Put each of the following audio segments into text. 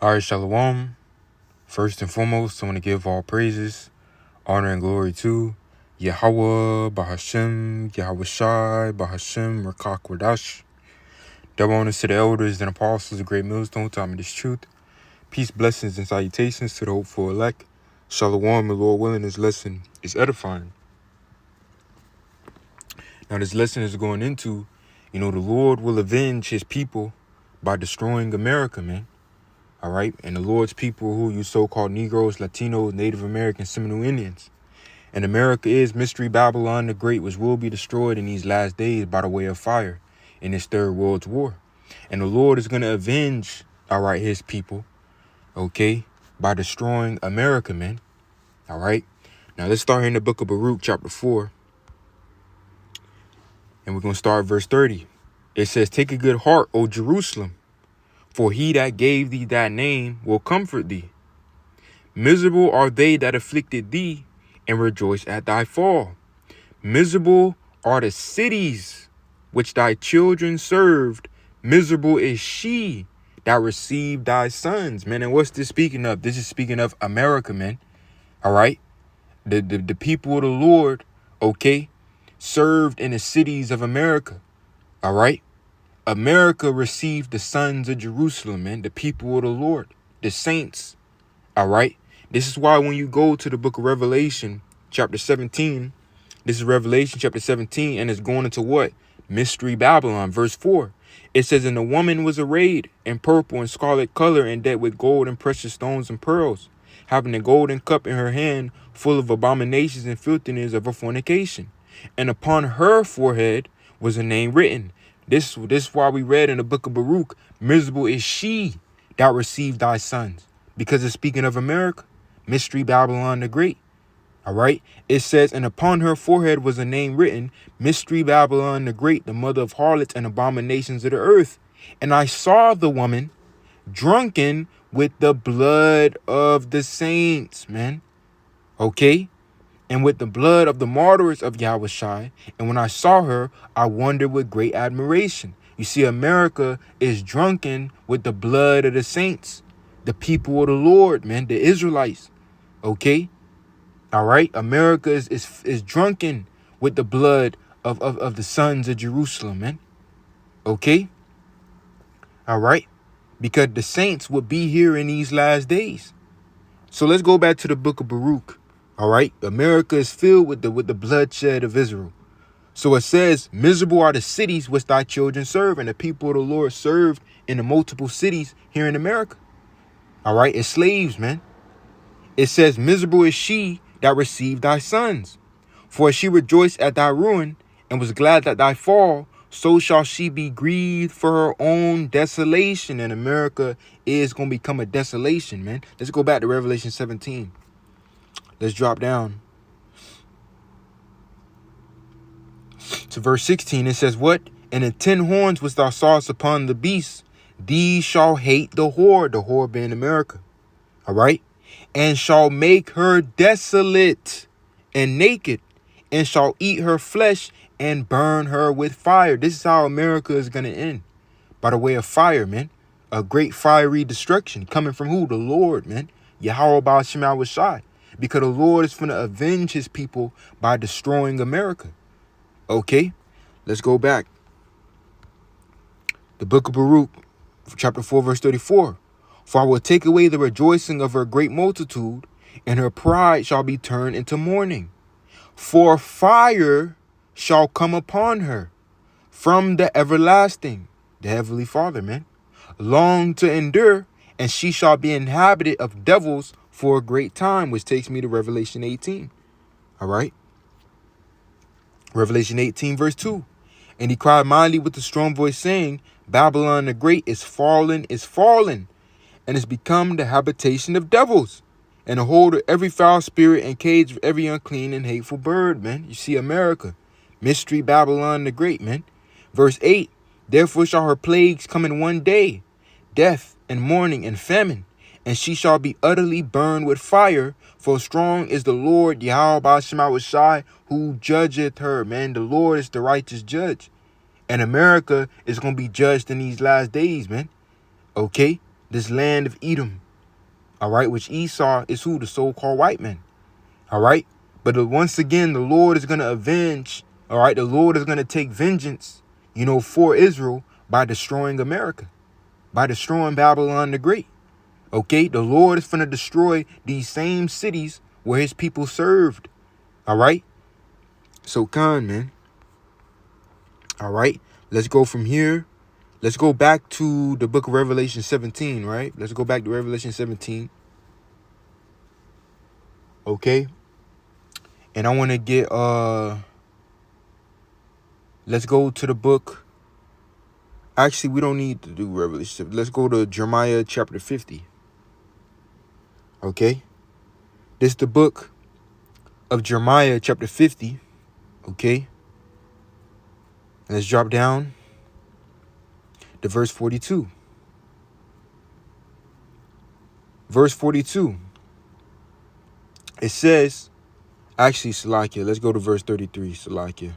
All right, Shalom. First and foremost, I want to give all praises, honor, and glory to Yahweh, Bahashem, Yahweh Shai, Bahashem, Rakak Wadash. Double honors to the elders and apostles of Great Millstone, time of this truth. Peace, blessings, and salutations to the hopeful elect. Shalom, the Lord willing, this lesson is edifying. Now, this lesson is going into, the Lord will avenge his people by destroying America, man. All right. And the Lord's people, who you so-called Negroes, Latinos, Native Americans, Seminole Indians. And America is Mystery Babylon the Great, which will be destroyed in these last days by the way of fire in this third world's war. And the Lord is going to avenge, all right, his people, okay, by destroying America, man. All right. Now let's start here in the book of Baruch, chapter 4. And we're going to start verse 30. It says, "Take a good heart, O Jerusalem, for he that gave thee that name will comfort thee. Miserable are they that afflicted thee, and rejoice at thy fall. Miserable are the cities which thy children served. Miserable is she that received thy sons." Man, and what's this speaking of? This is speaking of America, man. All right? The people of the Lord, okay, served in the cities of America. All right? America received the sons of Jerusalem, man, the people of the Lord, the saints. All right. This is why when you go to the book of Revelation, chapter 17, this is Revelation chapter 17, and it's going into what? Mystery Babylon, verse 4. It says, "And the woman was arrayed in purple and scarlet color, and decked with gold and precious stones and pearls, having a golden cup in her hand, full of abominations and filthiness of her fornication. And upon her forehead was a name written." This is why we read in the book of Baruch, "Miserable is she that received thy sons," because it's speaking of America, Mystery Babylon the Great. All right. It says, "And upon her forehead was a name written, Mystery Babylon the Great, the mother of harlots and abominations of the earth. And I saw the woman drunken with the blood of the saints," man. Okay. "And with the blood of the martyrs of Yahushai. And when I saw her, I wondered with great admiration." You see, America is drunken with the blood of the saints, the people of the Lord, man, the Israelites. Okay. All right. America is drunken with the blood of the sons of Jerusalem, man. Okay. All right. Because the saints will be here in these last days. So let's go back to the book of Baruch. All right. America is filled with the bloodshed of Israel. So it says, "Miserable are the cities which thy children serve," and the people of the Lord served in the multiple cities here in America. All right. It's slaves, man. It says, "Miserable is she that received thy sons. For she rejoiced at thy ruin and was glad at thy fall. So shall she be grieved for her own desolation." And America is going to become a desolation, man. Let's go back to Revelation 17. Let's drop down to verse 16. It says, "What? And the 10 horns which thou sawest upon the beast, these shall hate the whore being America. All right. "And shall make her desolate and naked, and shall eat her flesh and burn her with fire." This is how America is going to end. By the way of fire, man. A great fiery destruction coming from who? The Lord, man. Yahweh Ba'ashem Awashai. Because the Lord is going to avenge his people by destroying America. Okay, let's go back. The book of Baruch, chapter 4, verse 34. "For I will take away the rejoicing of her great multitude, and her pride shall be turned into mourning. For fire shall come upon her from the everlasting," the heavenly Father, man, "long to endure, and she shall be inhabited of devils for a great time," which takes me to Revelation 18. All right. Revelation 18, verse 2. "And he cried mightily with a strong voice, saying, Babylon the Great is fallen, and is become the habitation of devils, and the hold of every foul spirit, and cage of every unclean and hateful bird," man. You see, America, Mystery Babylon the Great, man. Verse 8. "Therefore shall her plagues come in one day, death and mourning and famine, and she shall be utterly burned with fire, for strong is the Lord Yahweh Ba'ashem Shai, who judgeth her," man. The Lord is the righteous judge. And America is going to be judged in these last days, man. Okay. this land of Edom, all right, which Esau is who? The so-called white man, all right? But once again, the Lord is going to avenge, all right? The Lord is going to take vengeance, for Israel by destroying America, by destroying Babylon the Great, okay? The Lord is going to destroy these same cities where his people served, all right? So, man, all right? Let's go from here. Let's go back to the book of Revelation 17, right? Let's go back to Revelation 17. Okay? And I want to get, let's go to the book. Actually, we don't need to do Revelation. Let's go to Jeremiah chapter 50. Okay? This is the book of Jeremiah chapter 50. Okay? And let's drop down to verse 42. Verse 42. It says, actually, Salakia, let's go to verse 33, Salakia.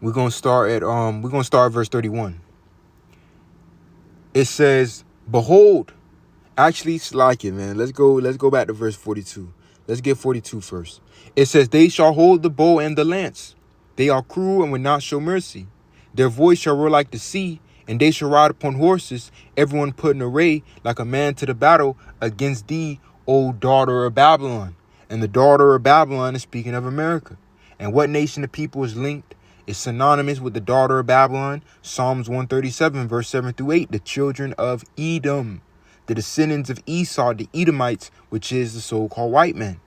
We're gonna start at verse 31. It says, behold, actually, Salakia, man. Let's go back to verse 42. Let's get 42 first. It says, they shall hold the bow and the lance. They are cruel and will not show mercy. Their voice shall roar like the sea, and they shall ride upon horses, everyone put in array like a man to the battle against thee, O daughter of Babylon. And the daughter of Babylon is speaking of America. And what nation of people is linked? Is synonymous with the daughter of Babylon. Psalms 137, verse 7 through 8, the children of Edom, the descendants of Esau, the Edomites, which is the so-called white man.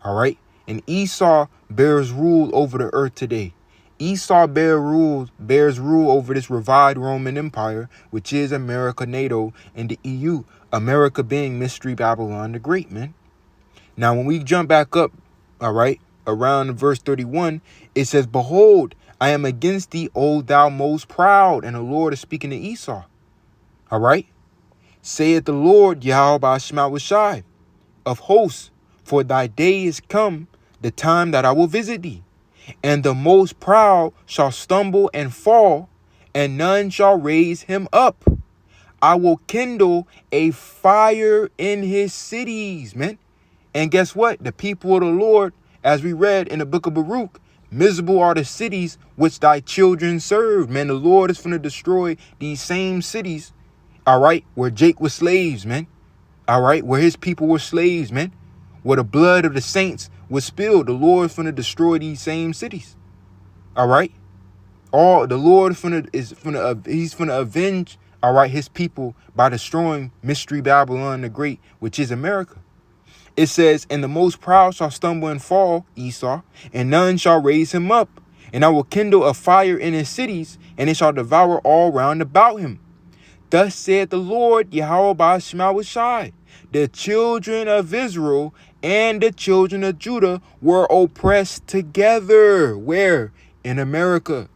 All right. And Esau bears rule over the earth today. Esau bears rule over this revived Roman Empire, which is America, NATO, and the EU. America being Mystery Babylon the Great, man. Now, when we jump back up, all right, around verse 31, it says, behold, I am against thee, O thou most proud. And the Lord is speaking to Esau. All right. Saith the Lord, Yahweh Shai of hosts, for thy day is come, the time that I will visit thee. And the most proud shall stumble and fall, and none shall raise him up. I will kindle a fire in his cities, man. And guess what? The people of the Lord, as we read in the book of Baruch, miserable are the cities which thy children served. Man, the Lord is going to destroy these same cities, all right, where Jake was slaves, man. All right, where his people were slaves, man. Where the blood of the saints was spilled. The Lord is going to destroy these same cities. All right. The Lord he's going to avenge, all right, his people by destroying Mystery Babylon the Great, which is America. It says, and the most proud shall stumble and fall, Esau, and none shall raise him up. And I will kindle a fire in his cities, and it shall devour all round about him. Thus saith the Lord, Yahweh Shai, the children of Israel and the children of Judah were oppressed together. Where? In America.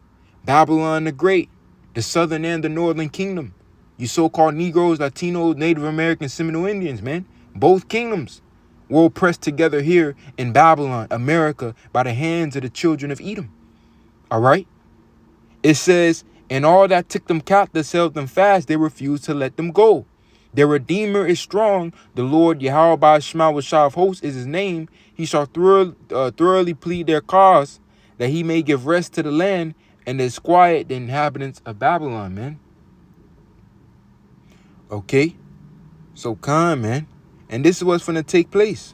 Babylon the Great, the southern and the northern kingdom. You so-called Negroes, Latinos, Native Americans, Seminole Indians, man. Both kingdoms were oppressed together here in Babylon, America, by the hands of the children of Edom. All right? It says, and all that took them captive held them fast, they refused to let them go. Their Redeemer is strong. The Lord Yahweh Shai of hosts is his name. He shall thoroughly plead their cause, that he may give rest to the land and disquiet the inhabitants of Babylon, man. Okay? So, man. And this is what's going to take place.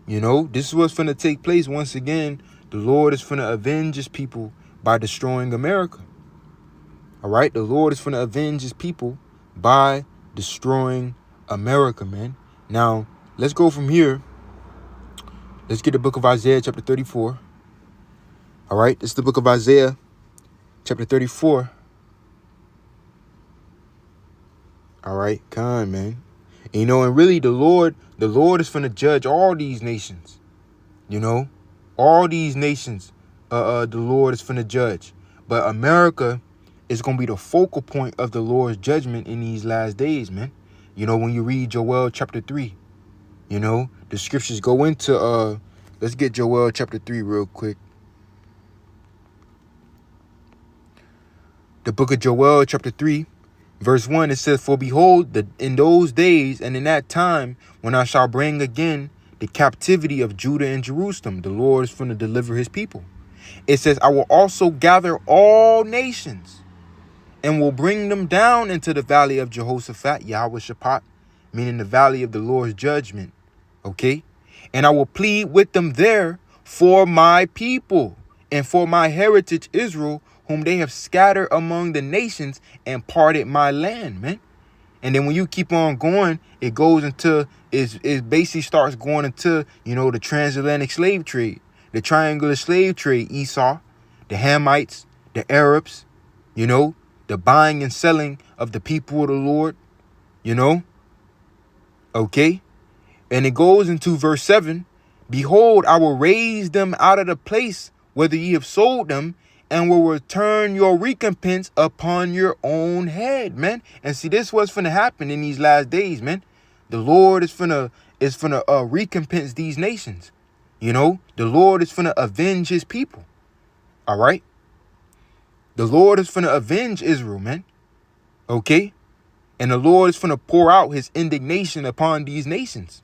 This is what's going to take place. Once again, the Lord is going to avenge his people by destroying America. All right? The Lord is going to avenge his people by destroying America, man. Now, let's go from here. Let's get the book of Isaiah, chapter 34. All right? This is the book of Isaiah, chapter 34. All right? Man. And really the Lord is going to judge all these nations. All these nations, the Lord is going to judge. But America is going to be the focal point of the Lord's judgment in these last days, man. When you read Joel chapter 3, the scriptures go into Let's get Joel chapter 3 real quick. The book of Joel chapter 3, verse 1, it says, "For behold, in those days and in that time, when I shall bring again the captivity of Judah and Jerusalem," the Lord is going to deliver his people. It says, "I will also gather all nations and will bring them down into the valley of Jehoshaphat," Yahweh Shaphat, meaning the valley of the Lord's judgment. Okay? "And I will plead with them there for my people and for my heritage Israel, whom they have scattered among the nations and parted my land," man. And then when you keep on going, it goes into, it basically starts going into, the transatlantic slave trade, the triangular slave trade, Esau, the Hamites, the Arabs, the buying and selling of the people of the Lord, okay? And it goes into verse 7, "Behold, I will raise them out of the place whither ye have sold them, and will return your recompense upon your own head," man. And see, this what's finna happen in these last days, man. The Lord is finna recompense these nations. The Lord is finna avenge his people. All right. The Lord is finna avenge Israel, man. Okay. And the Lord is finna pour out his indignation upon these nations.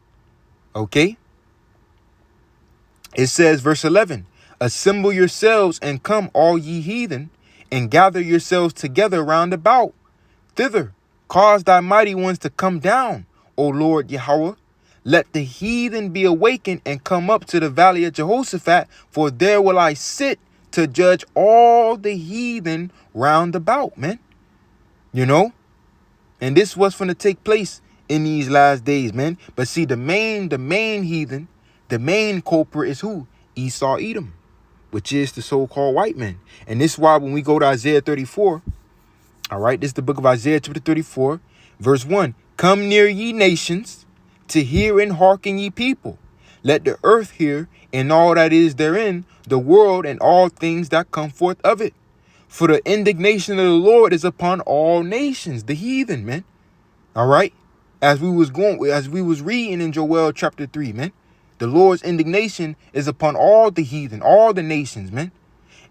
Okay. It says, verse 11, "Assemble yourselves and come, all ye heathen, and gather yourselves together round about. Thither cause thy mighty ones to come down, O Lord Yahweh. Let the heathen be awakened and come up to the valley of Jehoshaphat, for there will I sit to judge all the heathen round about," man. And this was going to take place in these last days, man. But see, the main heathen, the main culprit is who? Esau, Edom, which is the so-called white man. And this is why when we go to Isaiah 34, all right, this is the book of Isaiah chapter 34, verse 1. "Come near, ye nations, to hear and hearken, ye people. Let the earth hear and all that is therein, the world and all things that come forth of it. For the indignation of the Lord is upon all nations," the heathen, man. All right. As we was reading in Joel chapter 3, man, the Lord's indignation is upon all the heathen, all the nations, man.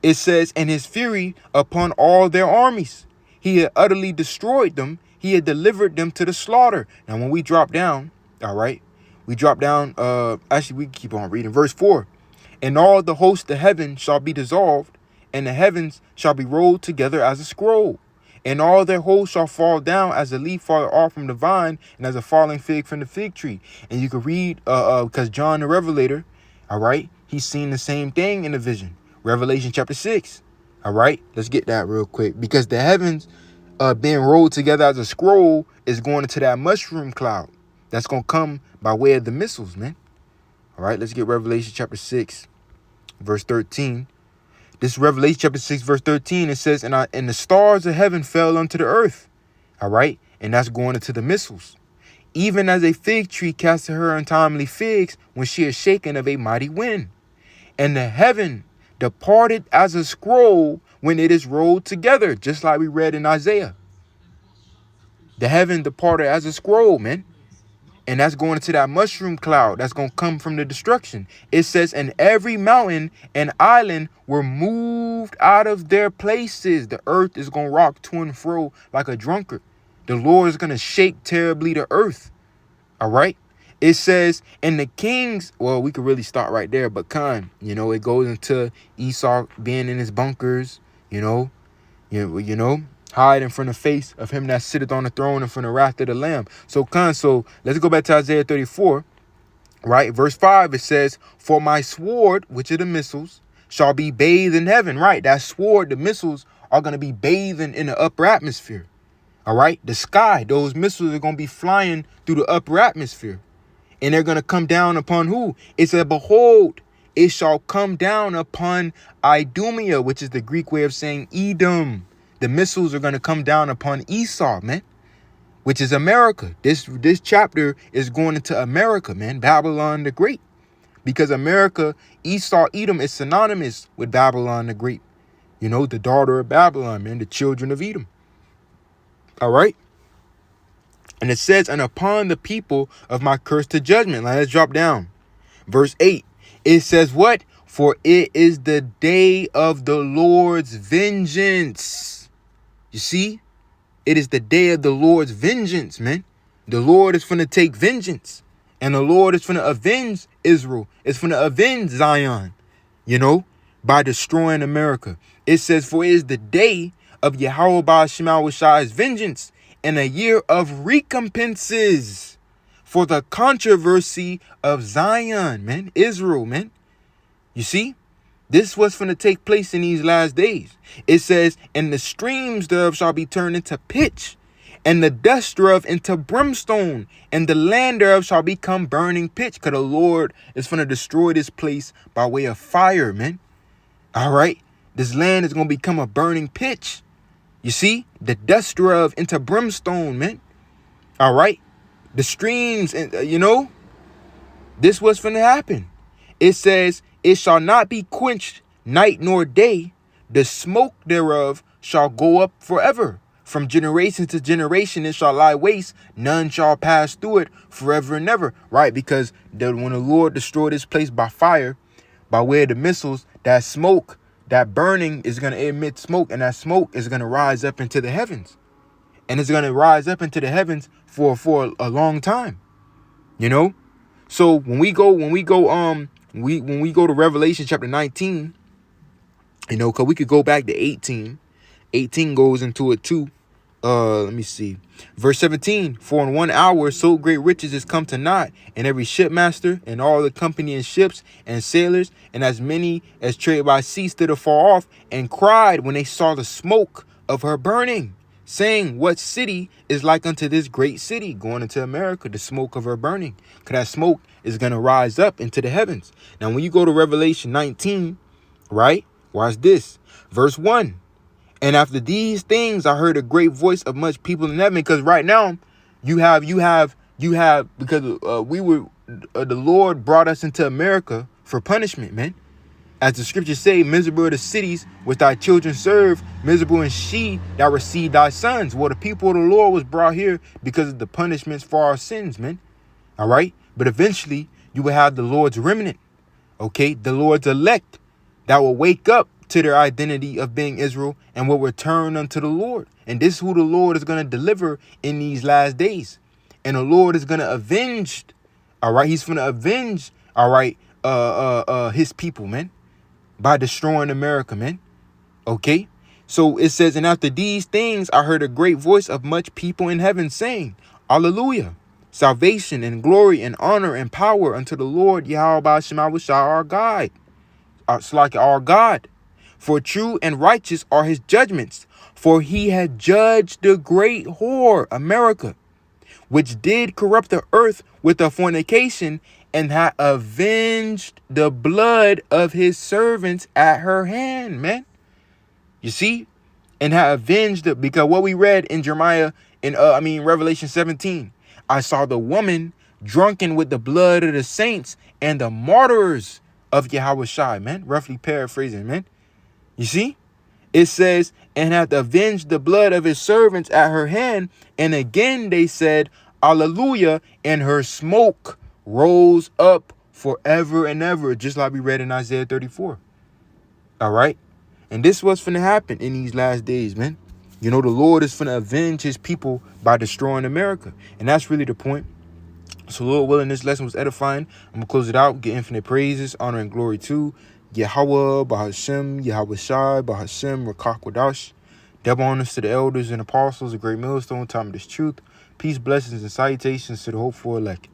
It says, "And his fury upon all their armies. He had utterly destroyed them. He had delivered them to the slaughter." Now, when we drop down, all right, actually, we keep on reading. Verse 4, "And all the host of heaven shall be dissolved, and the heavens shall be rolled together as a scroll. And all their hosts shall fall down as a leaf falleth off from the vine, and as a falling fig from the fig tree." And you can read, because John the Revelator, all right, he's seen the same thing in the vision. Revelation chapter 6. All right, let's get that real quick. Because the heavens being rolled together as a scroll is going into that mushroom cloud. That's going to come by way of the missiles, man. All right, let's get Revelation chapter 6, verse 13. This Revelation chapter 6, verse 13, it says, and the stars of heaven fell unto the earth. All right. And that's going into the missiles. "Even as a fig tree casteth her untimely figs when she is shaken of a mighty wind. And the heaven departed as a scroll when it is rolled together," just like we read in Isaiah. The heaven departed as a scroll, man. And that's going into that mushroom cloud that's going to come from the destruction. It says, "And every mountain and island were moved out of their places." The earth is going to rock to and fro like a drunkard. The Lord is going to shake terribly the earth. All right. It says, "And the kings," well, we could really start right there, but it goes into Esau being in his bunkers, hide in front of the face of him that sitteth on the throne and from the wrath of the Lamb. So let's go back to Isaiah 34, right? Verse 5, it says, "For my sword," which are the missiles, "shall be bathed in heaven." Right, that sword, the missiles are going to be bathing in the upper atmosphere. All right, the sky, those missiles are going to be flying through the upper atmosphere. And they're going to come down upon who? It said, "Behold, it shall come down upon Idumea," which is the Greek way of saying Edom. The missiles are going to come down upon Esau, man, which is America. This chapter is going into America, man, Babylon the Great. Because America, Esau, Edom is synonymous with Babylon the Great. The daughter of Babylon, man, the children of Edom. All right. And it says, "And upon the people of my curse to judgment." Now let's drop down. Verse 8, It says what? For it is the day of the Lord's vengeance. You see? It is the day of the Lord's vengeance, man. The Lord is finna take vengeance. And the Lord is finna avenge Israel. It's finna avenge Zion, by destroying America. It says, for it is the day of Yahweh Shemawashai's vengeance and a year of recompenses for the controversy of Zion, man. Israel, man. You see? This was finna take place in these last days. It says, and the streams thereof shall be turned into pitch, and the dust thereof into brimstone, and the land thereof shall become burning pitch. Because the Lord is finna destroy this place by way of fire, man. All right? This land is going to become a burning pitch. You see? The dust thereof into brimstone, man. All right? The streams, and this was finna happen. It says, it shall not be quenched night nor day. The smoke thereof shall go up forever. From generation to generation it shall lie waste. None shall pass through it forever and ever. Right? Because when the Lord destroyed this place by fire, by way of the missiles, that smoke, that burning is going to emit smoke. And that smoke is going to rise up into the heavens. And it's going to rise up into the heavens for a long time. So when we go to Revelation chapter 19, because we could go back to 18. 18 goes into it too. Let me see. Verse 17, for in 1 hour so great riches is come to naught, and every shipmaster and all the company in ships and sailors, and as many as trade by sea stood afar off, and cried when they saw the smoke of her burning, saying, what city is like unto this great city? Going into America, the smoke of her burning. Because that smoke is going to rise up into the heavens. Now, when you go to Revelation 19, right? Watch this. Verse 1. And after these things, I heard a great voice of much people in heaven. Because right now, you have, because the Lord brought us into America for punishment, man. As the scriptures say, miserable are the cities which thy children serve, miserable is she that received thy sons. Well, the people of the Lord was brought here because of the punishments for our sins, man. All right. But eventually you will have the Lord's remnant. Okay. The Lord's elect that will wake up to their identity of being Israel and will return unto the Lord. And this is who the Lord is going to deliver in these last days. And the Lord is going to avenge. All right. He's going to avenge. All right. His people, man, by destroying America, man. Okay. So it says, and after these things, I heard a great voice of much people in heaven saying, Hallelujah. Salvation and glory and honor and power unto the Lord Yahweh Shemawashai our God. Our God. For true and righteous are his judgments. For he had judged the great whore, America, which did corrupt the earth with a fornication, and had avenged the blood of his servants at her hand, man. You see? And had avenged it, because what we read in Revelation 17, I saw the woman drunken with the blood of the saints and the martyrs of Yahushua, man. Roughly paraphrasing, man. You see? It says, and hath avenged the blood of his servants at her hand. And again they said, Hallelujah, and her smoke rose up forever and ever, just like we read in Isaiah 34. All right? And this was finna happen in these last days, man. The Lord is finna avenge his people by destroying America. And that's really the point. So, Lord willing, this lesson was edifying. I'm going to close it out. Give infinite praises, honor, and glory to Yahweh, Bahashem, Yahweh Shai, Bahashem, Rakak Wadash. Double honors to the elders and apostles, a great millstone, time of this truth. Peace, blessings, and salutations to the hopeful elect.